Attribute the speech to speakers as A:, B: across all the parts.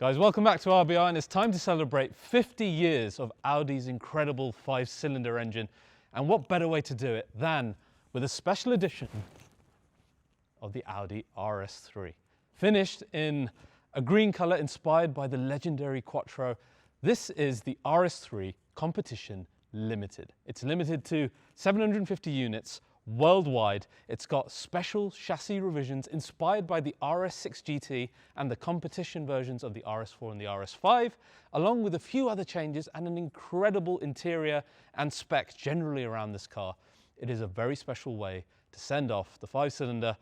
A: Guys, welcome back to RBI, and it's time to celebrate 50 years of Audi's incredible 5-cylinder engine. And what better way to do it than with a special edition of the Audi RS3. Finished in a green color inspired by the legendary Quattro. This is the RS3 Competition Limited. It's limited to 750 units worldwide. It's got special chassis revisions inspired by the RS6 GT and the competition versions of the RS4 and the RS5, along with a few other changes and an incredible interior and spec generally around this car. It is a very special way to send off the 5-cylinder.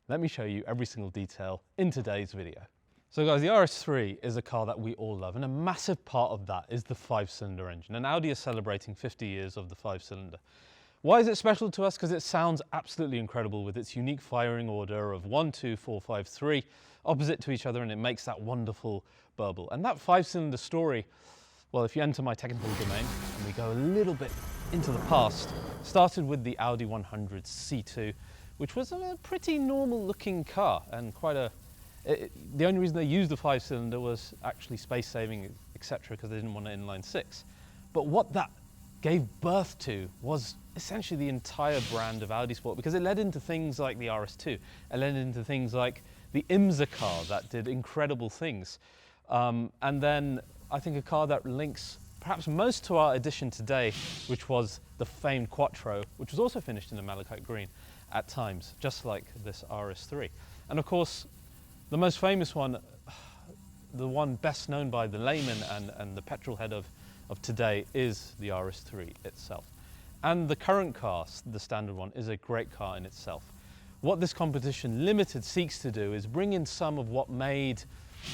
A: Let me show you every single detail in today's video. So guys, the RS3 is a car that we all love, and a massive part of that is the 5-cylinder engine. And Audi is celebrating 50 years of the 5-cylinder. Why is it special to us? Because it sounds absolutely incredible with its unique firing order of 1, 2, 4, 5, 3, opposite to each other, and it makes that wonderful burble. And that 5-cylinder story, well, if you enter my technical domain and we go a little bit into the past, started with the Audi 100 C2, which was a pretty normal looking car and the only reason they used the 5-cylinder was actually space saving, etc., because they didn't want an inline 6. But what that gave birth to was essentially the entire brand of Audi Sport, because it led into things like the RS2. It led into things like the IMSA car that did incredible things. And then I think a car that links perhaps most to our edition today, which was the famed Quattro, which was also finished in a malachite green at times, just like this RS3. And of course, the most famous one, the one best known by the layman and the petrol head of today, is the RS3 itself. And the current car, the standard one, is a great car in itself. What this Competition Limited seeks to do is bring in some of what made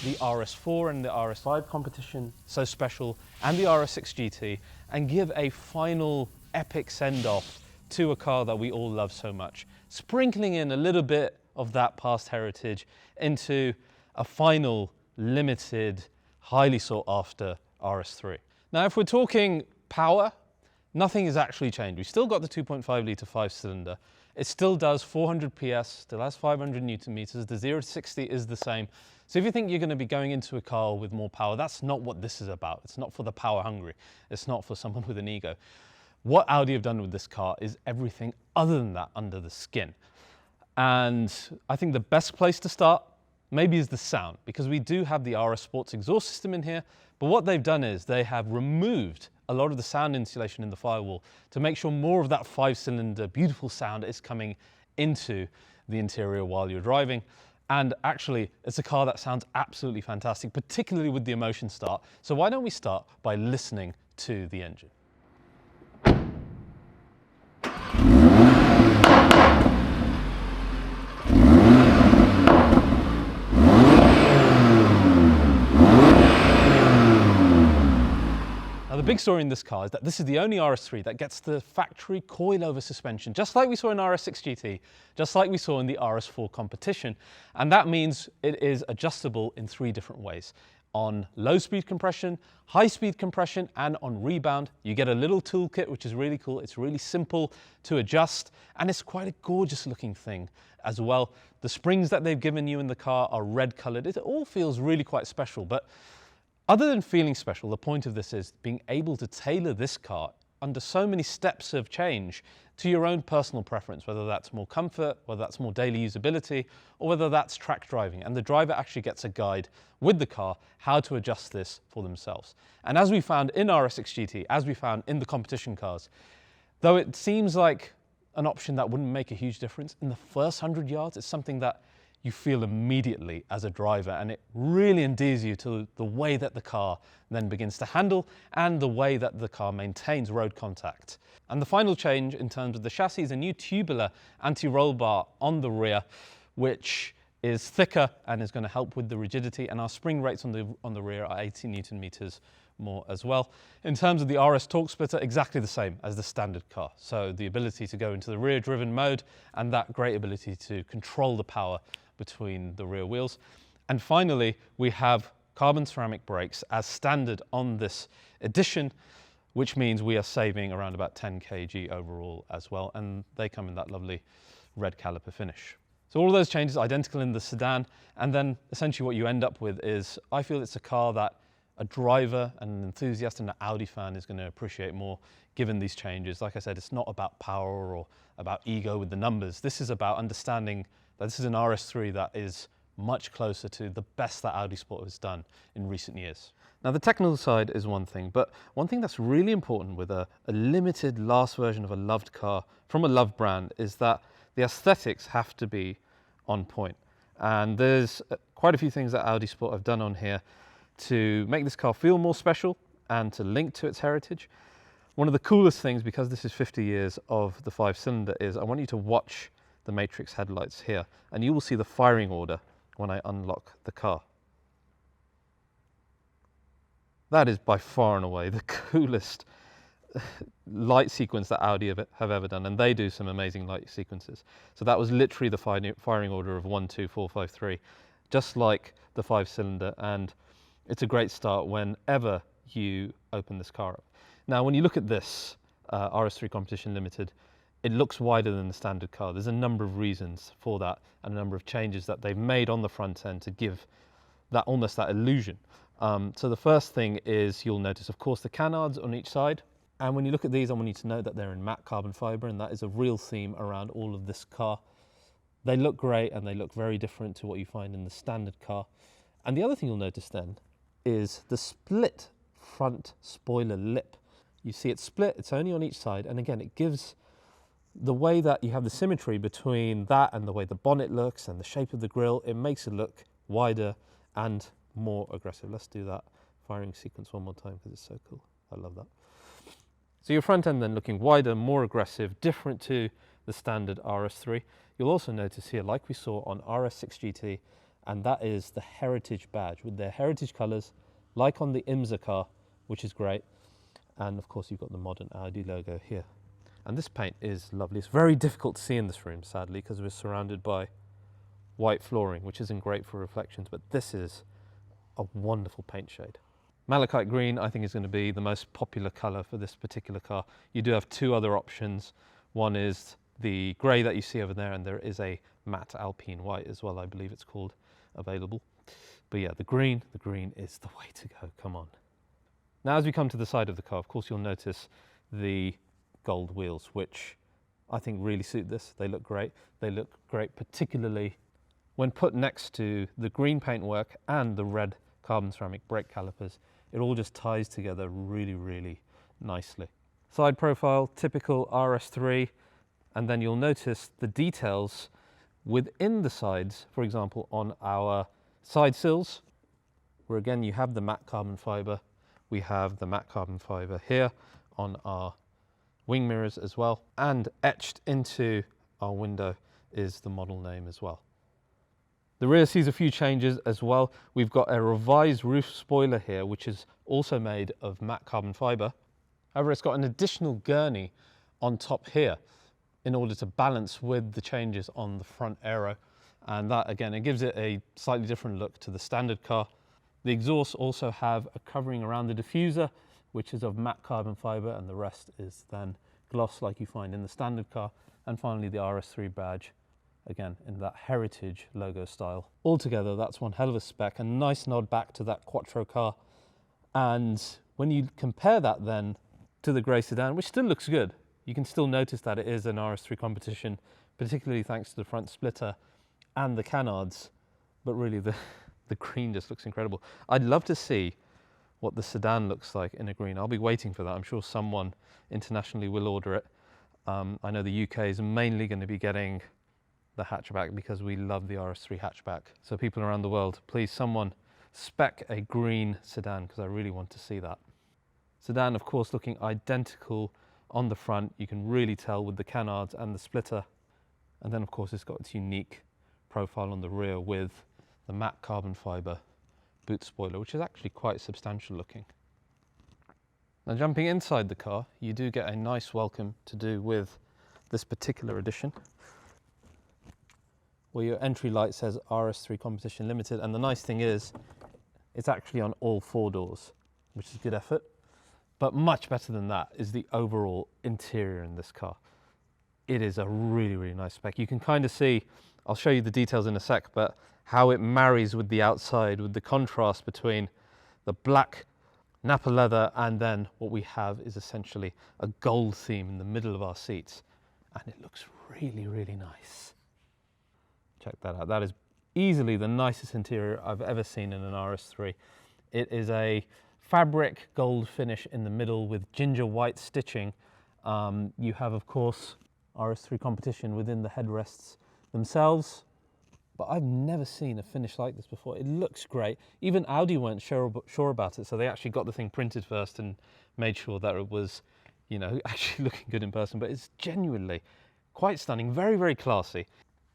A: the RS4 and the RS5 competition so special, and the RS6 GT, and give a final epic send-off to a car that we all love so much, sprinkling in a little bit of that past heritage into a final limited, highly sought after RS3. Now, if we're talking power, nothing has actually changed. We've still got the 2.5 litre 5-cylinder. It still does 400 PS, still has 500 Newton meters. The 0 to 60 is the same. So if you think you're going to be going into a car with more power, that's not what this is about. It's not for the power hungry. It's not for someone with an ego. What Audi have done with this car is everything other than that under the skin. And I think the best place to start maybe is the sound, because we do have the RS Sports exhaust system in here, but what they've done is they have removed a lot of the sound insulation in the firewall to make sure more of that 5-cylinder beautiful sound is coming into the interior while you're driving. And actually, it's a car that sounds absolutely fantastic, particularly with the Emotion start. So why don't we start by listening to the engine? Now, the big story in this car is that this is the only RS3 that gets the factory coilover suspension, just like we saw in RS6 GT, just like we saw in the RS4 competition. And that means it is adjustable in 3 different ways. On low speed compression, high speed compression, and on rebound. You get a little toolkit, which is really cool. It's really simple to adjust, and it's quite a gorgeous looking thing as well. The springs that they've given you in the car are red colored. It all feels really quite special, but other than feeling special, the point of this is being able to tailor this car under so many steps of change to your own personal preference, whether that's more comfort, whether that's more daily usability, or whether that's track driving. And the driver actually gets a guide with the car how to adjust this for themselves. And as we found in RS6 GT, as we found in the competition cars, though it seems like an option that wouldn't make a huge difference, in the first 100 yards, it's something that you feel immediately as a driver, and it really endears you to the way that the car then begins to handle and the way that the car maintains road contact. And the final change in terms of the chassis is a new tubular anti-roll bar on the rear, which is thicker and is going to help with the rigidity, and our spring rates on the rear are 80 Newton meters more as well. In terms of the RS torque splitter, exactly the same as the standard car. So the ability to go into the rear driven mode and that great ability to control the power between the rear wheels. And finally, we have carbon ceramic brakes as standard on this edition, which means we are saving around about 10 kg overall as well. And they come in that lovely red caliper finish. So all of those changes identical in the sedan, and then essentially what you end up with is, I feel it's a car that a driver and an enthusiast and an Audi fan is going to appreciate more given these changes. Like I said, it's not about power or about ego with the numbers. This is about understanding that this is an RS3 that is much closer to the best that Audi Sport has done in recent years. Now the technical side is one thing, but one thing that's really important with a limited last version of a loved car from a loved brand is that the aesthetics have to be on point. And there's quite a few things that Audi Sport have done on here to make this car feel more special and to link to its heritage. One of the coolest things, because this is 50 years of the 5-cylinder, is I want you to watch the Matrix headlights here, and you will see the firing order when I unlock the car. That is by far and away the coolest light sequence that Audi have ever done, and they do some amazing light sequences. So that was literally the firing order of 1, 2, 4, 5, 3, just like the 5-cylinder, and it's a great start whenever you open this car up. Now, when you look at this RS3 Competition Limited, it looks wider than the standard car. There's a number of reasons for that and a number of changes that they've made on the front end to give that almost that illusion. So the first thing is you'll notice, of course, the canards on each side. And when you look at these, I want you to know that they're in matte carbon fiber, and that is a real theme around all of this car. They look great and they look very different to what you find in the standard car. And the other thing you'll notice then is the split front spoiler lip. You see it split, it's only on each side, and again, it gives the way that you have the symmetry between that and the way the bonnet looks and the shape of the grille, it makes it look wider and more aggressive. Let's do that firing sequence one more time because it's so cool. I love that. So your front end then looking wider, more aggressive, different to the standard RS3. You'll also notice here, like we saw on RS6 GT, and that is the heritage badge with their heritage colours, like on the IMSA car, which is great. And of course, you've got the modern Audi logo here. And this paint is lovely. It's very difficult to see in this room, sadly, because we're surrounded by white flooring, which isn't great for reflections, but this is a wonderful paint shade. Malachite green, I think, is going to be the most popular colour for this particular car. You do have two other options. One is the grey that you see over there, and there is a matte alpine white as well, I believe it's called, available. But yeah, the green is the way to go, come on. Now, as we come to the side of the car, of course, you'll notice the gold wheels, which I think really suit this. They look great. They look great, particularly when put next to the green paintwork and the red carbon ceramic brake calipers. It all just ties together really, really nicely. Side profile, typical RS3, and then you'll notice the details within the sides, for example, on our side sills, where again you have the matte carbon fibre. We have the matte carbon fibre here on our wing mirrors as well, and etched into our window is the model name as well. The rear sees a few changes as well. We've got a revised roof spoiler here, which is also made of matte carbon fibre. However, it's got an additional gurney on top here in order to balance with the changes on the front aero. And that, again, it gives it a slightly different look to the standard car. The exhausts also have a covering around the diffuser, which is of matte carbon fibre, and the rest is then gloss like you find in the standard car. And finally, the RS3 badge, again, in that heritage logo style. Altogether, that's one hell of a spec, a nice nod back to that quattro car. And when you compare that then to the grey sedan, which still looks good, you can still notice that it is an RS3 competition, particularly thanks to the front splitter and the canards, but really the green just looks incredible. I'd love to see what the sedan looks like in a green. I'll be waiting for that. I'm sure someone internationally will order it. I know the UK is mainly going to be getting the hatchback because we love the RS3 hatchback. So people around the world, please someone spec a green sedan because I really want to see that. Sedan, of course, looking identical on the front. You can really tell with the canards and the splitter. And then, of course, it's got its unique profile on the rear with the matte carbon fibre boot spoiler, which is actually quite substantial looking. Now, jumping inside the car, you do get a nice welcome to do with this particular edition, where your entry light says RS3 Competition Limited, and the nice thing is it's actually on all four doors, which is good effort. But much better than that is the overall interior in this car. It is a really, really nice spec. You can kind of see I'll show you the details in a sec, but how it marries with the outside, with the contrast between the black Napa leather and then what we have is essentially a gold theme in the middle of our seats. And it looks really, really nice. Check that out. That is easily the nicest interior I've ever seen in an RS3. It is a fabric gold finish in the middle with ginger white stitching. You have, of course, RS3 Competition within the headrests themselves, but I've never seen a finish like this before. It looks great. Even Audi weren't sure about it, so they actually got the thing printed first and made sure that it was, you know, actually looking good in person. But it's genuinely quite stunning, very, very classy.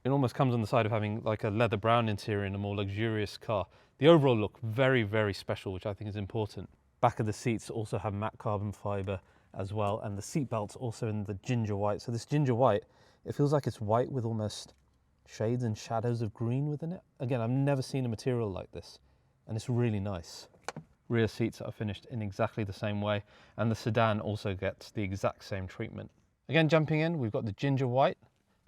A: It almost comes on the side of having like a leather brown interior in a more luxurious car. The overall look, very, very special, which I think is important. Back of the seats also have matte carbon fiber as well, and the seat belts also in the ginger white. So this ginger white, it feels like it's white with almost shades and shadows of green within it. Again, I've never seen a material like this, and it's really nice. Rear seats are finished in exactly the same way, and the sedan also gets the exact same treatment. Again, jumping in, we've got the ginger white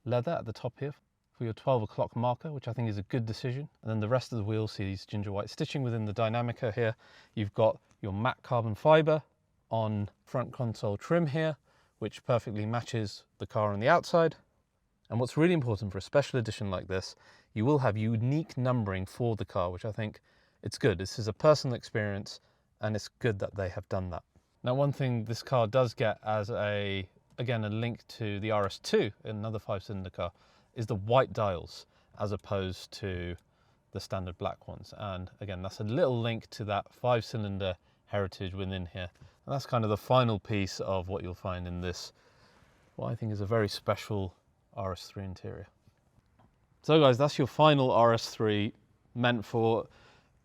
A: leather at the top here for your 12 o'clock marker, which I think is a good decision. And then the rest of the wheels see these ginger white stitching within the Dynamica here. You've got your matte carbon fiber on front console trim here, which perfectly matches the car on the outside. And what's really important for a special edition like this, you will have unique numbering for the car, which I think it's good. This is a personal experience, and it's good that they have done that. Now, one thing this car does get as again, a link to the RS2, another 5-cylinder car, is the white dials as opposed to the standard black ones. And again, that's a little link to that 5-cylinder heritage within here. And that's kind of the final piece of what you'll find in this, what I think is a very special RS3 interior. So guys, that's your final RS3, meant for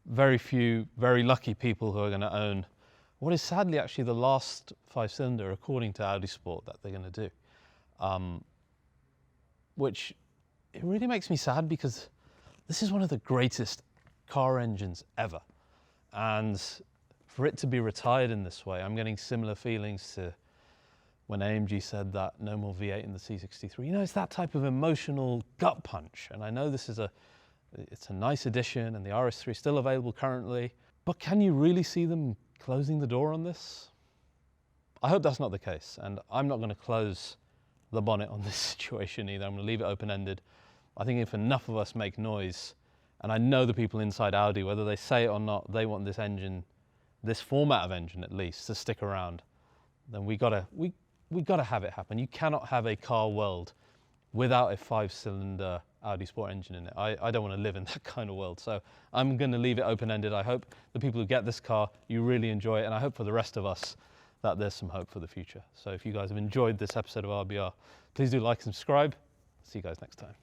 A: very few, very lucky people who are going to own what is sadly actually the last 5-cylinder, according to Audi Sport, that they're going to do. Which it really makes me sad, because this is one of the greatest car engines ever. And for it to be retired in this way, I'm getting similar feelings to when AMG said that no more V8 in the C63. You know, it's that type of emotional gut punch. And I know this is it's a nice addition, and the RS3 is still available currently, but can you really see them closing the door on this? I hope that's not the case, and I'm not going to close the bonnet on this situation either. I'm going to leave it open-ended. I think if enough of us make noise, and I know the people inside Audi, whether they say it or not, they want this engine, this format of engine at least, to stick around, then we gotta have it happen. You cannot have a car world without a 5-cylinder Audi Sport engine in it. I don't want to live in that kind of world. So I'm going to leave it open-ended. I hope the people who get this car, you really enjoy it. And I hope for the rest of us that there's some hope for the future. So if you guys have enjoyed this episode of RBR, please do like and subscribe. See you guys next time.